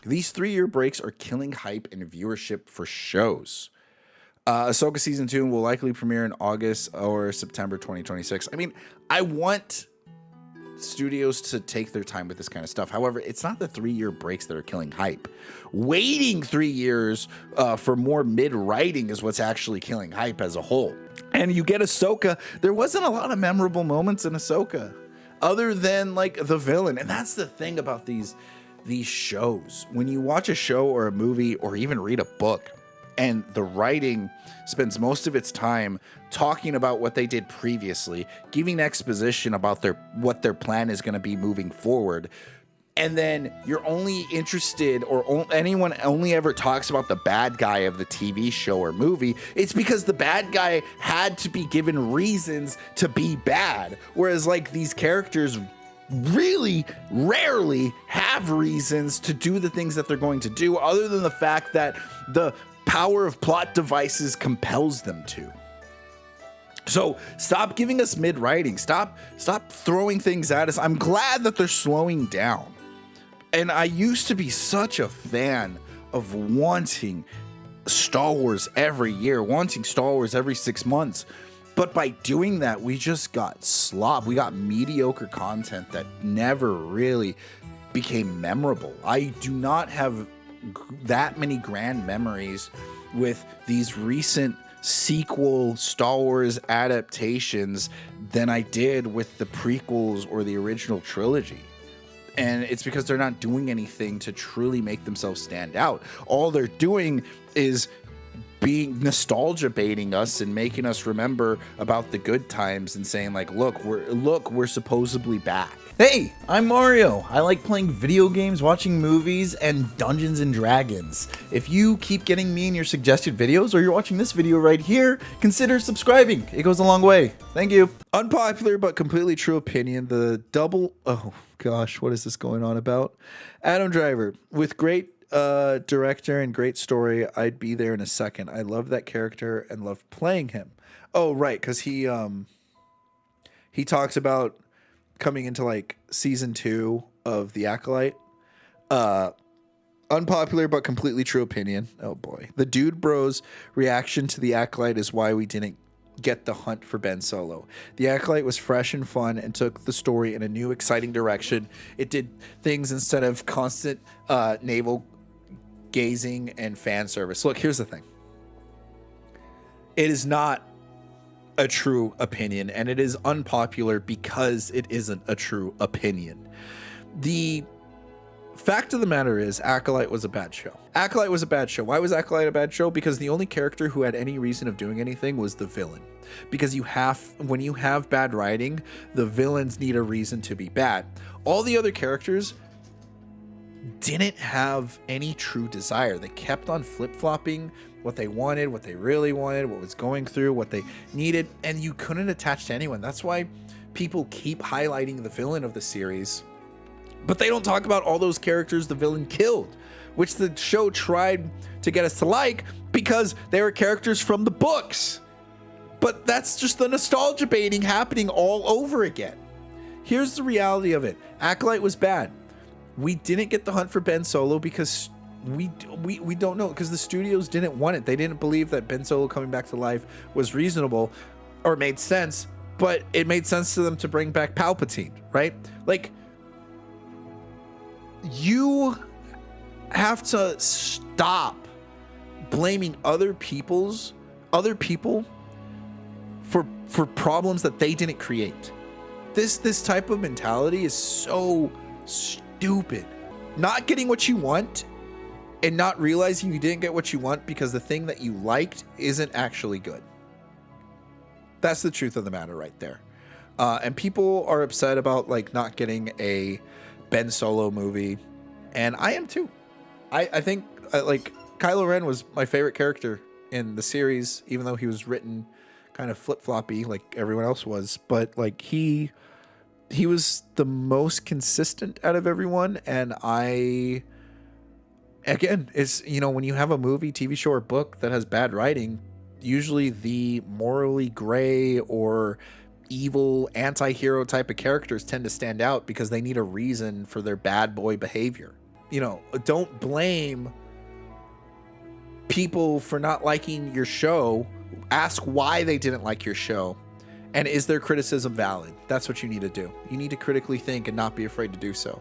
These 3-year breaks are killing hype and viewership for shows. Ahsoka season 2 will likely premiere in August or September 2026. I mean, I want studios to take their time with this kind of stuff. However, it's not the 3-year breaks that are killing hype. Waiting 3 years for more mid-writing is what's actually killing hype as a whole. And you get Ahsoka. There wasn't a lot of memorable moments in Ahsoka other than like the villain. And that's the thing about these shows. When you watch a show or a movie or even read a book, and the writing spends most of its time talking about what they did previously, giving exposition about what their plan is going to be moving forward. And then you're only interested, or anyone only ever talks about the bad guy of the TV show or movie. It's because the bad guy had to be given reasons to be bad. Whereas like these characters really rarely have reasons to do the things that they're going to do, other than the fact that the power of plot devices compels them to. So stop giving us mid-writing. Stop throwing things at us. I'm glad that they're slowing down. And I used to be such a fan of wanting Star Wars every year, wanting Star Wars every 6 months. But by doing that, we just got slop. We got mediocre content that never really became memorable. I do not have that many grand memories with these recent sequel Star Wars adaptations than I did with the prequels or the original trilogy. And it's because they're not doing anything to truly make themselves stand out. All they're doing is being nostalgia baiting us and making us remember about the good times and saying like, look, we're supposedly back. Hey, I'm Mario. I like playing video games, watching movies, and Dungeons and Dragons. If you keep getting me in your suggested videos, or you're watching this video right here, consider subscribing. It goes a long way. Thank you. Unpopular but completely true opinion. Oh gosh, what is this going on about? Adam Driver, with great director and great story, I'd be there in a second. I love that character and love playing him. Oh, right, because he talks about coming into like season 2 of The Acolyte. Unpopular but completely true opinion. Oh boy. The Dude Bros reaction to The Acolyte is why we didn't get the hunt for Ben Solo. The Acolyte was fresh and fun and took the story in a new, exciting direction. It did things instead of constant navel gazing and fan service. Look, here's the thing. It is not a true opinion, and it is unpopular because it isn't a true opinion. The fact of the matter is, Acolyte was a bad show. Acolyte was a bad show. Why was Acolyte a bad show? Because the only character who had any reason of doing anything was the villain. Because when you have bad writing, the villains need a reason to be bad. All the other characters didn't have any true desire. They kept on flip-flopping what they wanted, what they really wanted, what was going through, what they needed, and you couldn't attach to anyone. That's why people keep highlighting the villain of the series, but they don't talk about all those characters the villain killed, which the show tried to get us to like because they were characters from the books. But that's just the nostalgia baiting happening all over again. Here's the reality of it. Acolyte was bad. We didn't get the hunt for Ben Solo because we don't know, because the studios didn't want it. They didn't believe that Ben Solo coming back to life was reasonable or made sense, but it made sense to them to bring back Palpatine, right? Like, you have to stop blaming other people for problems that they didn't create. This type of mentality is so stupid. Not getting what you want and not realizing you didn't get what you want because the thing that you liked isn't actually good. That's the truth of the matter right there. And people are upset about like not getting a Ben Solo movie, and I am too. I think like Kylo Ren was my favorite character in the series, even though he was written kind of flip-floppy like everyone else was, but like he was the most consistent out of everyone. And again, it's, you know, when you have a movie, TV show, or book that has bad writing, usually the morally gray or evil anti-hero type of characters tend to stand out because they need a reason for their bad boy behavior. don't blame people for not liking your show. Ask why they didn't like your show. And is their criticism valid? That's what you need to do. You need to critically think and not be afraid to do so.